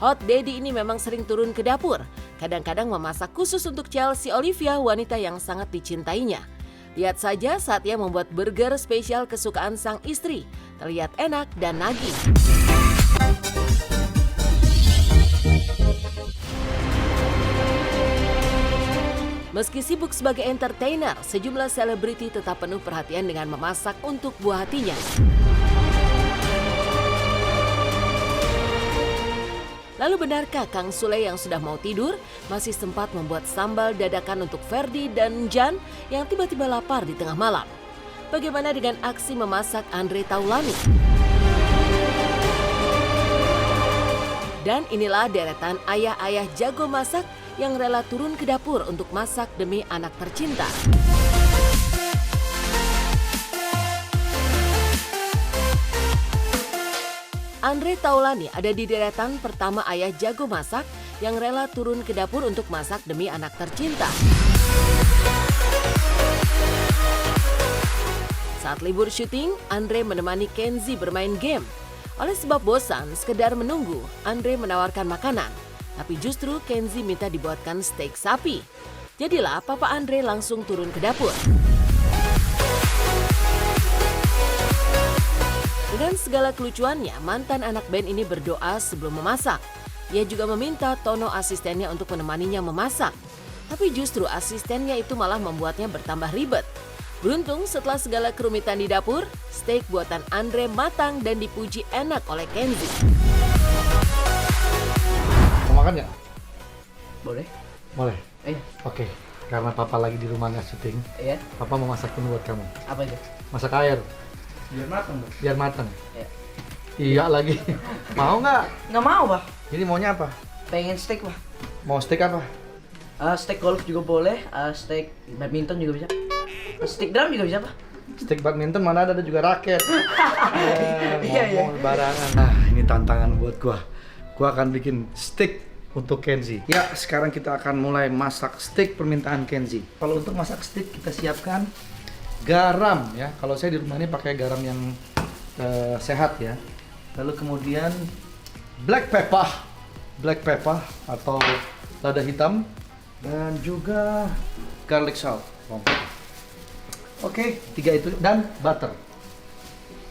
Hot Daddy ini memang sering turun ke dapur. Kadang-kadang memasak khusus untuk Chelsea Olivia, wanita yang sangat dicintainya. Lihat saja saat ia membuat burger spesial kesukaan sang istri. Terlihat enak dan nagih. Meski sibuk sebagai entertainer, sejumlah selebriti tetap penuh perhatian dengan memasak untuk buah hatinya. Lalu benarkah Kang Sule yang sudah mau tidur masih sempat membuat sambal dadakan untuk Ferdi dan Jan yang tiba-tiba lapar di tengah malam? Bagaimana dengan aksi memasak Andre Taulany? Dan inilah deretan ayah-ayah jago masak yang rela turun ke dapur untuk masak demi anak tercinta. Andre Taulany ada di deretan pertama ayah jago masak yang rela turun ke dapur untuk masak demi anak tercinta. Saat libur syuting, Andre menemani Kenzie bermain game. Oleh sebab bosan sekedar menunggu, Andre menawarkan makanan. Tapi justru Kenzie minta dibuatkan steak sapi. Jadilah Papa Andre langsung turun ke dapur. Dengan segala kelucuannya, mantan anak band ini berdoa sebelum memasak. Ia juga meminta Tono asistennya untuk menemaninya memasak. Tapi justru asistennya itu malah membuatnya bertambah ribet. Beruntung setelah segala kerumitan di dapur, steak buatan Andre matang dan dipuji enak oleh Kenzie. Mau makan nggak? Boleh? Boleh? Iya. Oke, karena Papa lagi di rumah nggak syuting, Iya. Papa mau masak menu buat kamu. Apa itu? Masak air, Biar matang, Bang. biar matang. Iya. Iya lagi. Mau nggak? Nggak mau, Pak. Ini maunya apa? Pengen steak, Pak. Mau steak apa? Steak golf juga boleh, steak badminton juga bisa. Steak drum juga bisa, Pak. Steak badminton mana ada juga raket. Iya, iya. Ngomong barangan. Nah, ini tantangan buat gua. Gua akan bikin steak untuk Kenzie. Ya, sekarang kita akan mulai masak steak permintaan Kenzie. Kalau untuk masak steak kita siapkan garam ya. Kalau saya di rumah ini pakai garam yang sehat ya. Lalu kemudian black pepper atau lada hitam dan juga garlic salt. Oke, 3 itu dan butter.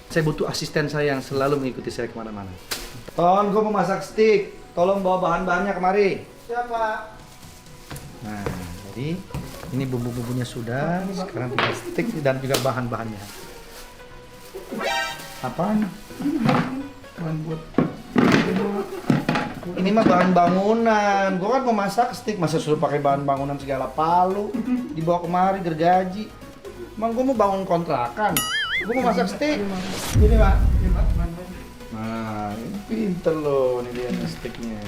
Saya butuh asisten saya yang selalu mengikuti saya kemana-mana. Ton, gue mau masak steak. Tolong bawa bahan-bahannya kemari. Siapa? Nah, jadi ini bumbu-bumbunya sudah. Sekarang tinggal steak dan juga bahan-bahannya. Apaan? Bahan buat. Ini mah bahan bangunan. Gue kan mau masak steak, masa suruh pakai bahan bangunan segala palu. Dibawa kemari gergaji. Emang gue mau bangun kontrakan. Gue mau masak steak. Ini Pak. Nah, ini pinter loh, ini dia steaknya.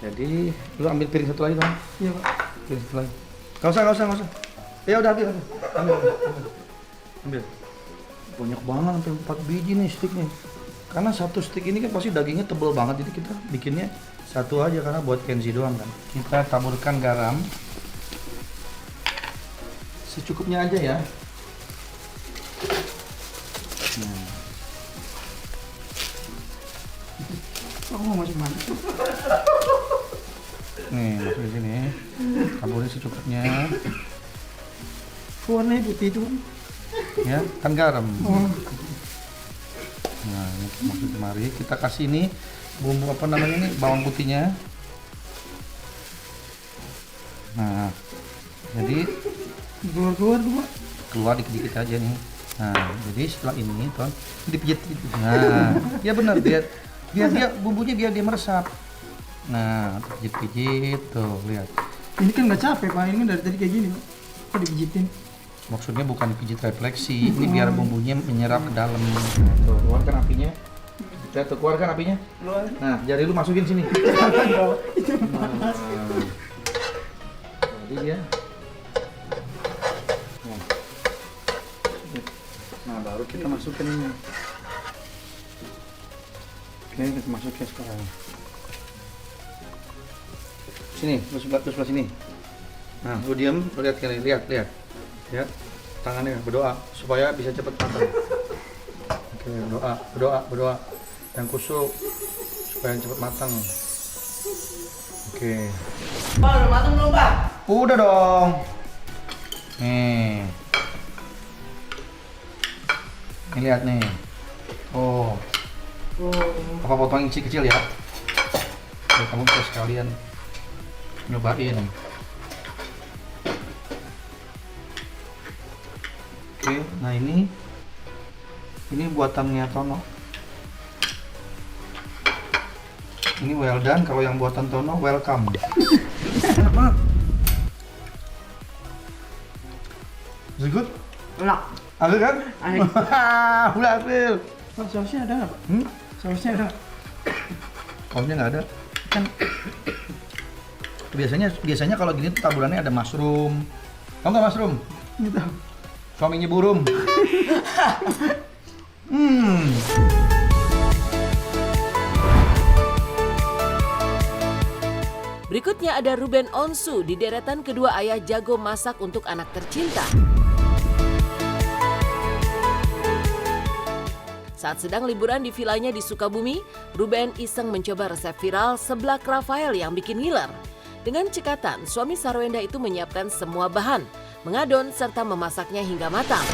Jadi, lu ambil piring satu lagi Bang. Iya Pak. Piring satu lagi. Gak usah. Ya udah ambil. Ambil. Banyak banget, sampai 4 biji nih steaknya. Karena satu steak ini kan pasti dagingnya tebel banget, jadi kita bikinnya satu aja karena buat Kenzie doang kan. Kita taburkan garam. Secukupnya aja ya. Nah. Oh, masih mana? Nih, masuk di sini. Taburin secukupnya. Warnanya putih itu. Ya, kan garam. Nah, ini masuk kemari. Kita kasih ini bumbu apa namanya ini, bawang putihnya. Nah, jadi keluar dikit-dikit aja nih. Nah, jadi setelah ini Ton, dipijit. Nah, ya benar biar dia bumbunya biar dia meresap. Nah, pijit-pijit tuh, lihat. Ini kan nggak capek Pak, ini kan dari tadi kayak gini Pak. Kok dipijitin? Maksudnya bukan pijit refleksi, ini biar bumbunya menyerap ke dalam. Tuh, keluarkan apinya. Kita tuh keluarkan apinya. Nah, jari lu masukin sini. Nah, jadi dia. Nah, baru kita masukin ini. Oke, kita masukin sekarang. Sini, lu sebelah sini. Nah, lu diam, lu lihat kali, lihat. Ya, tangannya berdoa supaya bisa cepat matang. Oke, berdoa yang kusuk supaya cepat matang. Oke. Pak, udah matang belum, Pak? Udah dong. Nih. Nih lihat nih. Oh. Apa potongin kecil-kecil ya? Oke, kamu bisa sekalian nyobain. Oke, nah ini buatannya Tono. Ini well done, kalau yang buatan Tono welcome. Enak banget. Is it good? Enak. Ada kan? Enak. Udah April. Pak, sausnya ada nggak, Pak? Sausnya ada. Sausnya nggak ada. Kan biasanya kalau gini tuh taburannya ada mushroom. Tahu nggak mushroom? Gitu. Suaminya burung. Berikutnya ada Ruben Onsu di deretan kedua ayah jago masak untuk anak tercinta. Saat sedang liburan di vilanya di Sukabumi, Ruben iseng mencoba resep viral seblak Rafael yang bikin ngiler. Dengan cekatan, suami Sarwenda itu menyiapkan semua bahan, mengadon serta memasaknya hingga matang.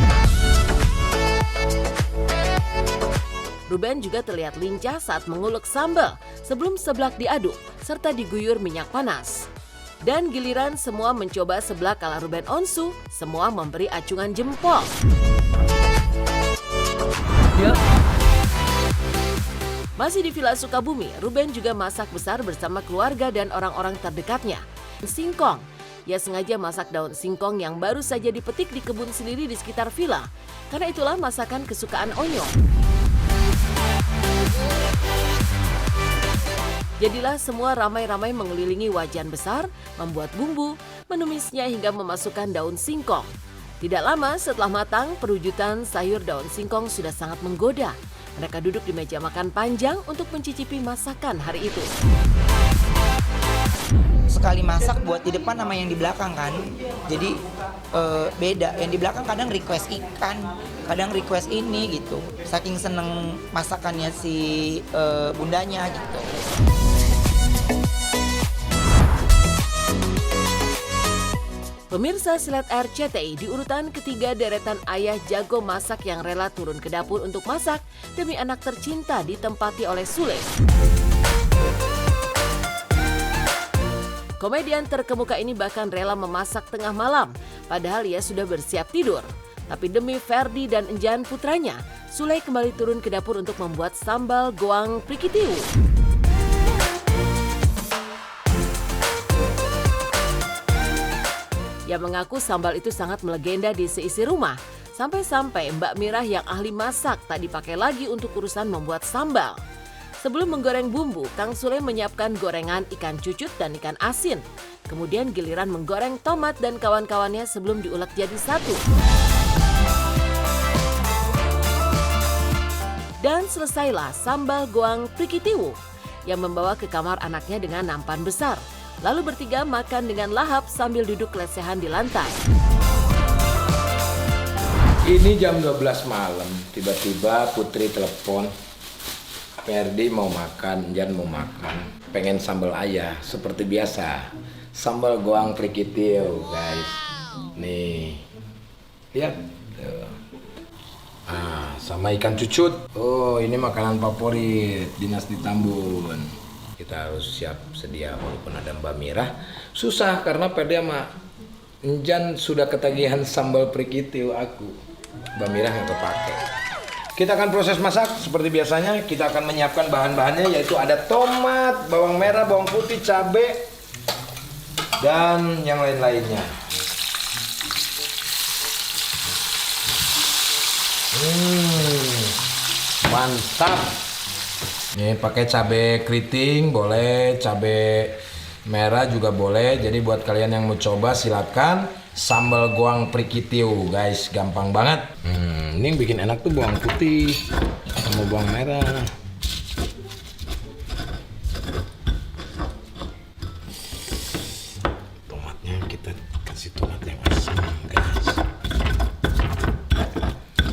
Ruben juga terlihat lincah saat mengulek sambal sebelum seblak diaduk serta diguyur minyak panas. Dan giliran semua mencoba seblak ala Ruben Onsu, semua memberi acungan jempol. Ya. Masih di Villa Sukabumi, Ruben juga masak besar bersama keluarga dan orang-orang terdekatnya. Singkong. Ia sengaja masak daun singkong yang baru saja dipetik di kebun sendiri di sekitar villa. Karena itulah masakan kesukaan Onyo. Jadilah semua ramai-ramai mengelilingi wajan besar, membuat bumbu, menumisnya hingga memasukkan daun singkong. Tidak lama setelah matang, perwujudan sayur daun singkong sudah sangat menggoda. Mereka duduk di meja makan panjang untuk mencicipi masakan hari itu. Sekali masak buat di depan sama yang di belakang kan, jadi beda. Yang di belakang kadang request ikan, kadang request ini gitu. Saking seneng masakannya si bundanya gitu. Pemirsa Silat RCTI di urutan ketiga deretan ayah jago masak yang rela turun ke dapur untuk masak demi anak tercinta ditempati oleh Sule. Komedian terkemuka ini bahkan rela memasak tengah malam, padahal ia sudah bersiap tidur. Tapi demi Ferdi dan Enjan putranya, Sule kembali turun ke dapur untuk membuat sambal goang prikitiu. Ia mengaku sambal itu sangat melegenda di seisi rumah. Sampai-sampai Mbak Mirah yang ahli masak tak dipakai lagi untuk urusan membuat sambal. Sebelum menggoreng bumbu, Kang Sule menyiapkan gorengan ikan cucut dan ikan asin. Kemudian giliran menggoreng tomat dan kawan-kawannya sebelum diulek jadi satu. Dan selesailah sambal goang prikitiu yang membawa ke kamar anaknya dengan nampan besar. Lalu bertiga makan dengan lahap sambil duduk lesehan di lantai. Ini jam 12 malam, tiba-tiba Putri telepon. Ferdi mau makan, Jan mau makan. Pengen sambal ayah, seperti biasa. Sambal goang prikitiu, guys. Nih, lihat. Sama ikan cucut. Oh, ini makanan favorit Dinasti Tambun. Kita harus siap sedia walaupun ada Mbak Mirah. Susah karena Ferdi sama Jan sudah ketagihan sambal prikitiu aku. Mbak Mirah nggak kepake. Kita akan proses masak seperti biasanya. Kita akan menyiapkan bahan-bahannya yaitu ada tomat, bawang merah, bawang putih, cabai, dan yang lain-lainnya. Mantap. Nih pakai cabai keriting boleh, cabai merah juga boleh. Jadi buat kalian yang mau coba silakan. Sambal goang prikitiu guys, gampang banget. Ini yang bikin enak tuh bawang putih sama bawang merah. Tomatnya kita kasih tomat yang asam guys.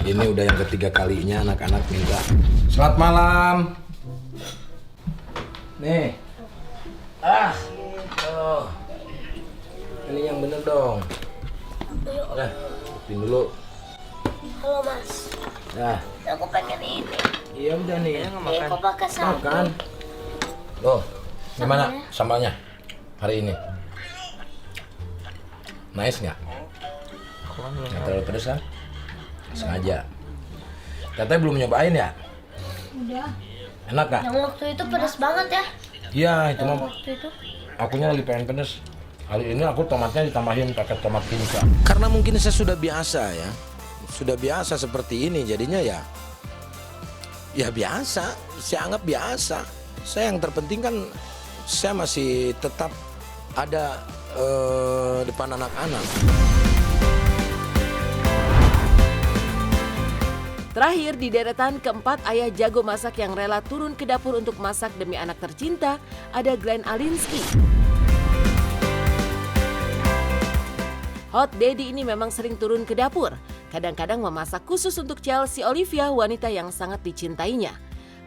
Ini udah yang ketiga kalinya anak-anak minta. Selamat malam. Nih. Oh, ini yang bener dong. Nah, upin dulu. Halo Mas, Nah, aku pengen ini. iya udah nih. Kok pakai sambal? Makan. Loh, gimana sambalnya hari ini? Nice nggak? Nggak terlalu pedes kan? Sengaja. Teteh belum nyobain ya? Udah. Enak nggak? Yang waktu itu pedas banget ya. Iya, itu mah Waktu itu. akunya lagi pengen pedes. Hari ini aku tomatnya ditambahin pakai tomat kinca. Karena mungkin saya sudah biasa ya. Sudah biasa seperti ini jadinya ya. Ya biasa, saya anggap biasa. Saya yang terpenting kan saya masih tetap ada depan anak-anak. Terakhir di deretan keempat ayah jago masak yang rela turun ke dapur untuk masak demi anak tercinta, ada Glenn Alinsky. Hot Daddy ini memang sering turun ke dapur, kadang-kadang memasak khusus untuk Chelsea Olivia, wanita yang sangat dicintainya.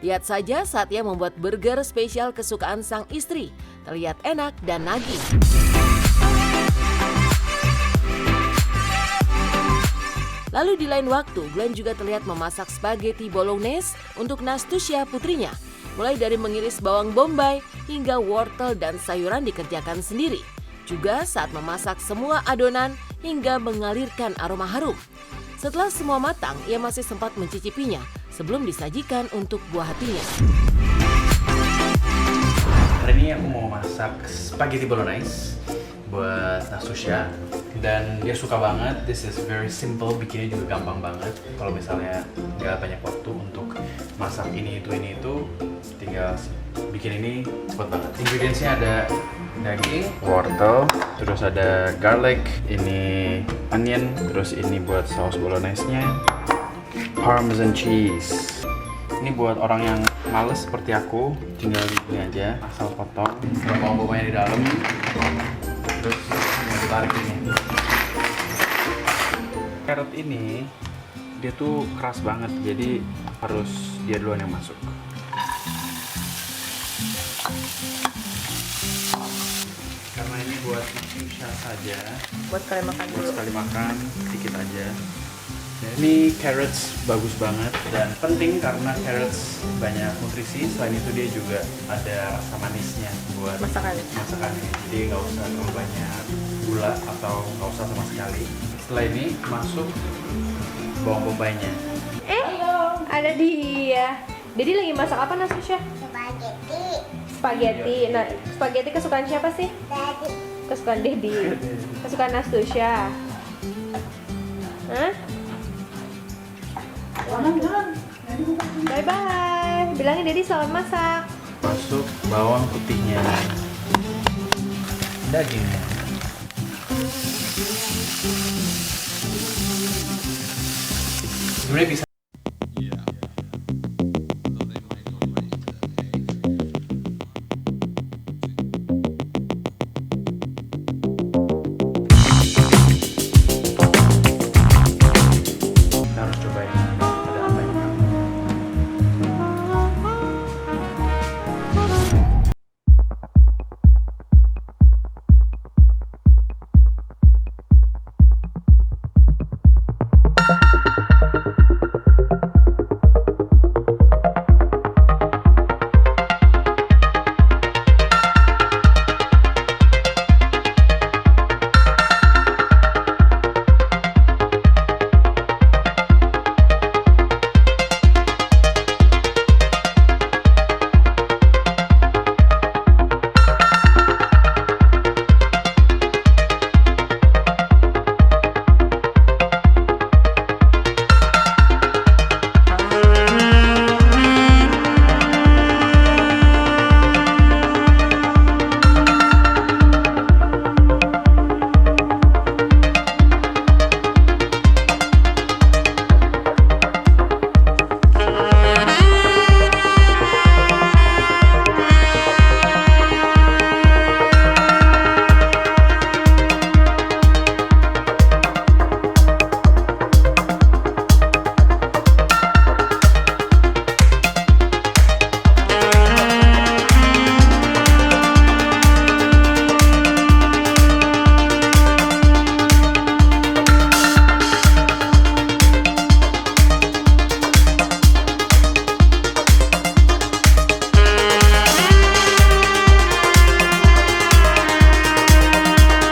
Lihat saja saat ia membuat burger spesial kesukaan sang istri, terlihat enak dan nagih. Lalu di lain waktu, Glenn juga terlihat memasak spaghetti bolognese untuk Nastusya putrinya. Mulai dari mengiris bawang bombay hingga wortel dan sayuran dikerjakan sendiri. Juga saat memasak semua adonan hingga mengalirkan aroma harum. Setelah semua matang, ia masih sempat mencicipinya sebelum disajikan untuk buah hatinya. Hari ini aku mau masak spaghetti bolognese buat Nastusya dan dia suka banget. This is very simple, bikinnya juga gampang banget. Kalau misalnya nggak banyak waktu untuk masak ini itu, tinggal bikin ini cepet banget. Ingredientsnya ada daging, wortel, terus ada garlic, ini onion, terus ini buat saus bolognese-nya, parmesan cheese. Ini buat orang yang males seperti aku, tinggal gini aja, asal potong. Bawang bombay di dalam, terus ini ditarik ini. Carrot ini dia tuh keras banget, jadi harus dia duluan yang masuk. Karena ini buat Nastusya saja, Buat kalian makan buat dulu. sekali makan sedikit aja. Ini carrots bagus banget dan penting karena carrots banyak nutrisi. Selain itu dia juga ada rasa manisnya buat Masakannya. Jadi nggak usah terlalu banyak gula atau nggak usah sama sekali. Setelah ini masuk bawang bombaynya. Ada dia. Jadi lagi masak apa Nastusya? Spaghetti. Spaghetti. Nah, spaghetti kesukaan siapa sih? Tadi. Kesukaan Dedi. Kesukaan Nastusya. Hah? Bye bye. Bilangin Dedi selamat masak. Masuk bawang putihnya, dagingnya. Sebenarnya bisa